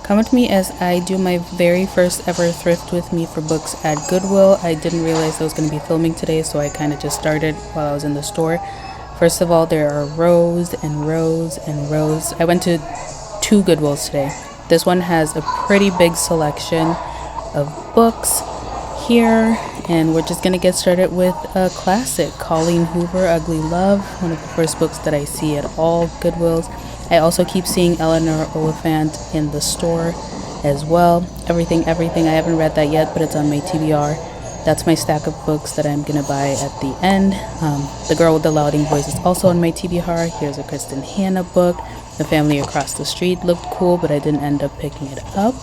Come with me as I do my very first ever thrift with me for books at Goodwill. I didn't realize I was going to be filming today, so I kind of just started while I was in the store. First of all, there are rows and rows and rows. I went to 2 Goodwills today. This one has a pretty big selection of books here, and we're just going to get started with a classic, Colleen Hoover, Ugly Love, one of the first books that I see at all Goodwills. I also keep seeing Eleanor Oliphant in the store as well. Everything. I haven't read that yet, but it's on my TBR. That's my stack of books that I'm gonna buy at the end. The Girl with the Louding Voice is also on my TBR. Here's a Kristen Hanna book. The Family Across the Street looked cool, but I didn't end up picking it up.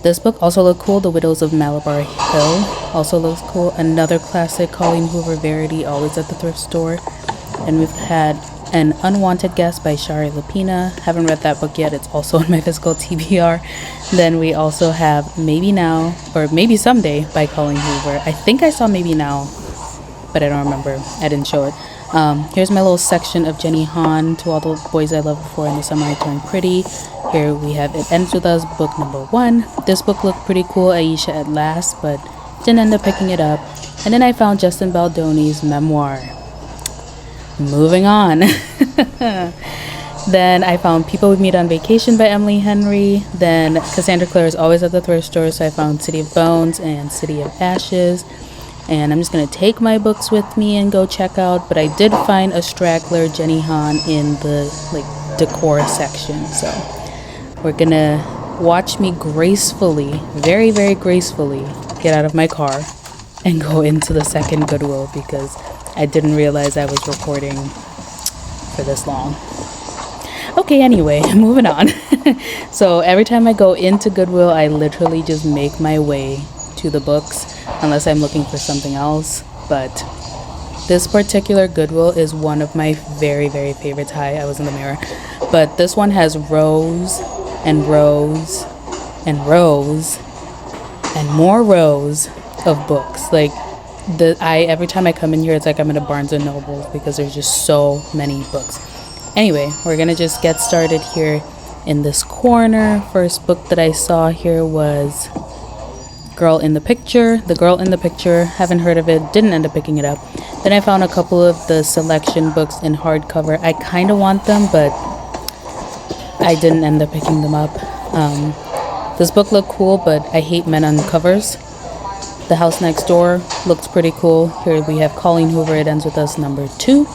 This book also looked cool. The Widows of Malabar Hill also looks cool. Another classic, Colleen Hoover, Verity, always at the thrift store. And we've had An Unwanted Guest by Shari Lapina. Haven't read that book yet. It's also on my physical TBR. Then we also have Maybe Now or Maybe Someday by Colleen Hoover. I think I saw Maybe Now, but I don't remember. I didn't show it. Here's my little section of Jenny Han, To All the Boys I Loved Before in the Summer I Turned Pretty. Here we have It Ends With Us, book number 1. This book looked pretty cool, Aisha at Last, but didn't end up picking it up. And then I found Justin Baldoni's memoir. Moving on. Then I found People We Meet on Vacation by Emily Henry. Then Cassandra Clare is always at the thrift store, so I found City of Bones and City of Ashes. And I'm just going to take my books with me and go check out. But I did find a straggler, Jenny Han, in the decor section. So we're going to watch me gracefully, very, very gracefully, get out of my car and go into the second Goodwill because I didn't realize I was recording for this long. Okay, anyway, moving on. So every time I go into Goodwill, I literally just make my way to the books unless I'm looking for something else. But this particular Goodwill is one of my very, very favorites. Hi, I was in the mirror. But this one has rows and rows and rows and more rows of books. Every time I come in here, it's like I'm in a Barnes and Noble because there's just so many books. Anyway, we're gonna just get started here in this corner. First book that I saw here was Girl in the Picture. The Girl in the Picture, haven't heard of it, didn't end up picking it up. Then I found a couple of the selection books in hardcover. I kind of want them, but I didn't end up picking them up. This book looked cool, but I hate men on covers. The House Next Door looks pretty cool. Here we have Colleen Hoover, It Ends With Us, number 2.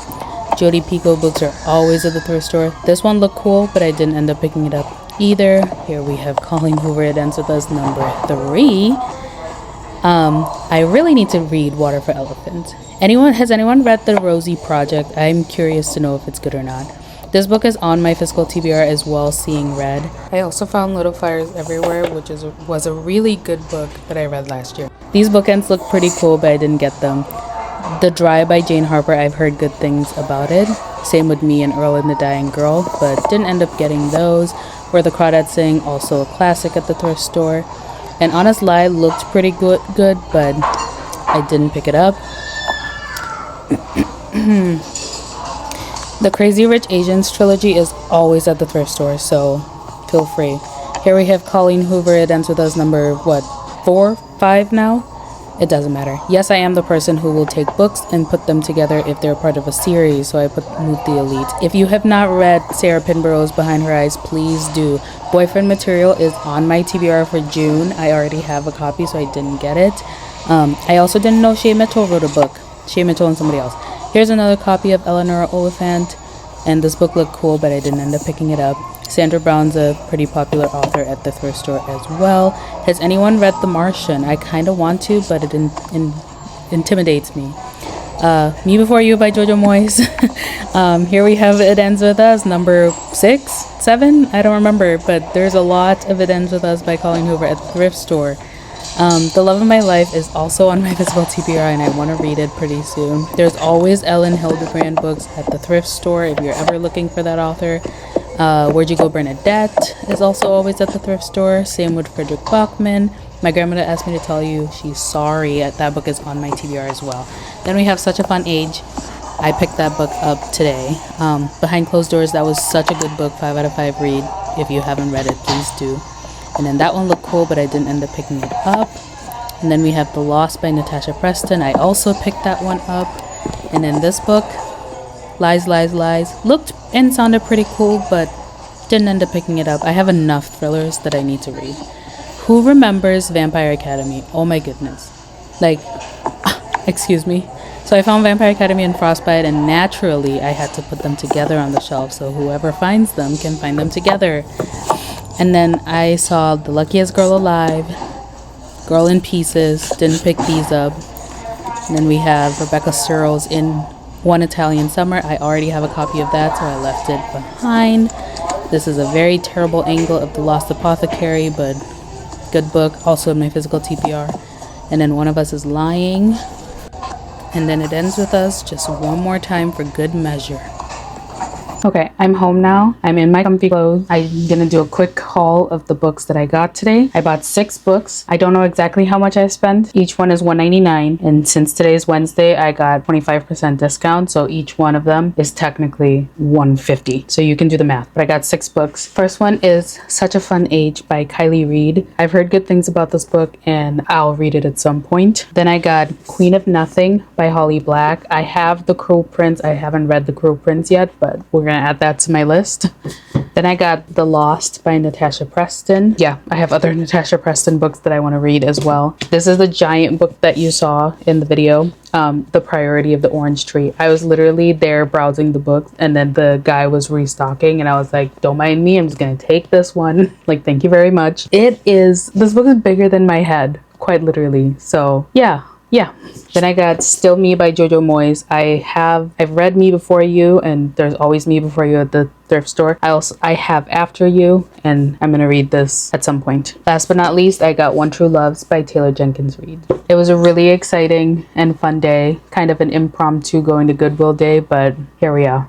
Jodi Picoult books are always at the thrift store. This one looked cool, but I didn't end up picking it up either. Here we have Colleen Hoover, It Ends With Us, number 3. I really need to read Water for Elephants. Has anyone read The Rosie Project? I'm curious to know if it's good or not. This book is on my physical TBR as well, Seeing Red. I also found Little Fires Everywhere, which was a really good book that I read last year. These bookends look pretty cool, but I didn't get them. The Dry by Jane Harper, I've heard good things about it. Same with Me and Earl and the Dying Girl, but didn't end up getting those. Where the Crawdads Sing, also a classic at the thrift store. And Honest Lie looked pretty good, but I didn't pick it up. The Crazy Rich Asians trilogy is always at the thrift store, so feel free. Here we have Colleen Hoover, It Ends With Us, number 4, 5 now? It doesn't matter. Yes, I am the person who will take books and put them together if they're part of a series, so I moved the Elite. If you have not read Sarah Pinborough's Behind Her Eyes, please do. Boyfriend Material is on my TBR for June. I already have a copy, so I didn't get it. I also didn't know Shea Mitchell wrote a book. Shea Mitchell and somebody else. Here's another copy of Eleanor Oliphant, and this book looked cool, but I didn't end up picking it up. Sandra Brown's a pretty popular author at the thrift store as well. Has anyone read The Martian? I kind of want to, but it intimidates me. Me Before You by Jojo Moyes. Here we have It Ends With Us, number 6, 7? I don't remember, but there's a lot of It Ends With Us by Colleen Hoover at the thrift store. The Love of My Life is also on my physical TBR, and I want to read it pretty soon. There's always Ellen Hildebrand books at the thrift store if you're ever looking for that author. Where'd You Go, Bernadette is also always at the thrift store. Same with Frederick Bachman. My grandmother asked me to tell you she's sorry. That book is on my TBR as well. Then we have Such a Fun Age. I picked that book up today. Behind Closed Doors, that was such a good book, 5 out of 5 read. If you haven't read it, please do. And then that one looked cool, but I didn't end up picking it up. And then we have The Lost by Natasha Preston. I also picked that one up. And then this book, Lies, Lies, Lies, looked and sounded pretty cool, but didn't end up picking it up. I have enough thrillers that I need to read. Who remembers Vampire Academy? Oh my goodness. Like, excuse me. So I found Vampire Academy and Frostbite, and naturally I had to put them together on the shelf so whoever finds them can find them together. And then I saw The Luckiest Girl Alive, Girl in Pieces, didn't pick these up. And then we have Rebecca Searles in One Italian Summer. I already have a copy of that, so I left it behind. This is a very terrible angle of The Lost Apothecary, but good book, also in my physical TPR. And then One of Us is Lying. And then it ends with us just one more time for good measure. Okay, I'm home now. I'm in my comfy clothes. I'm gonna do a quick haul of the books that I got today. I bought 6 books. I don't know exactly how much I spent. Each one is $1.99, and since today's Wednesday, I got 25% discount, so each one of them is technically $150. So you can do the math, but I got 6 books. First one is Such a Fun Age by Kylie Reed. I've heard good things about this book, and I'll read it at some point. Then I got Queen of Nothing by Holly Black. I have The Cruel Prince. I haven't read The Cruel Prince yet, but we're gonna add that to my list. Then I got The Lost by Natasha Preston. Yeah, I have other Natasha Preston books that I want to read as well. This is the giant book that you saw in the video, The Priority of the Orange Tree. I was literally there browsing the books, and then the guy was restocking, and I was like, don't mind me, I'm just gonna take this one. Like, thank you very much. This book is bigger than my head, quite literally. So yeah. Then I got Still Me by Jojo Moyes. I've read Me Before You, and there's always Me Before You at the thrift store. I have After You, and I'm gonna read this at some point. Last but not least, I got One True Loves by Taylor Jenkins Reid. It was a really exciting and fun day, kind of an impromptu going to Goodwill day, but here we are.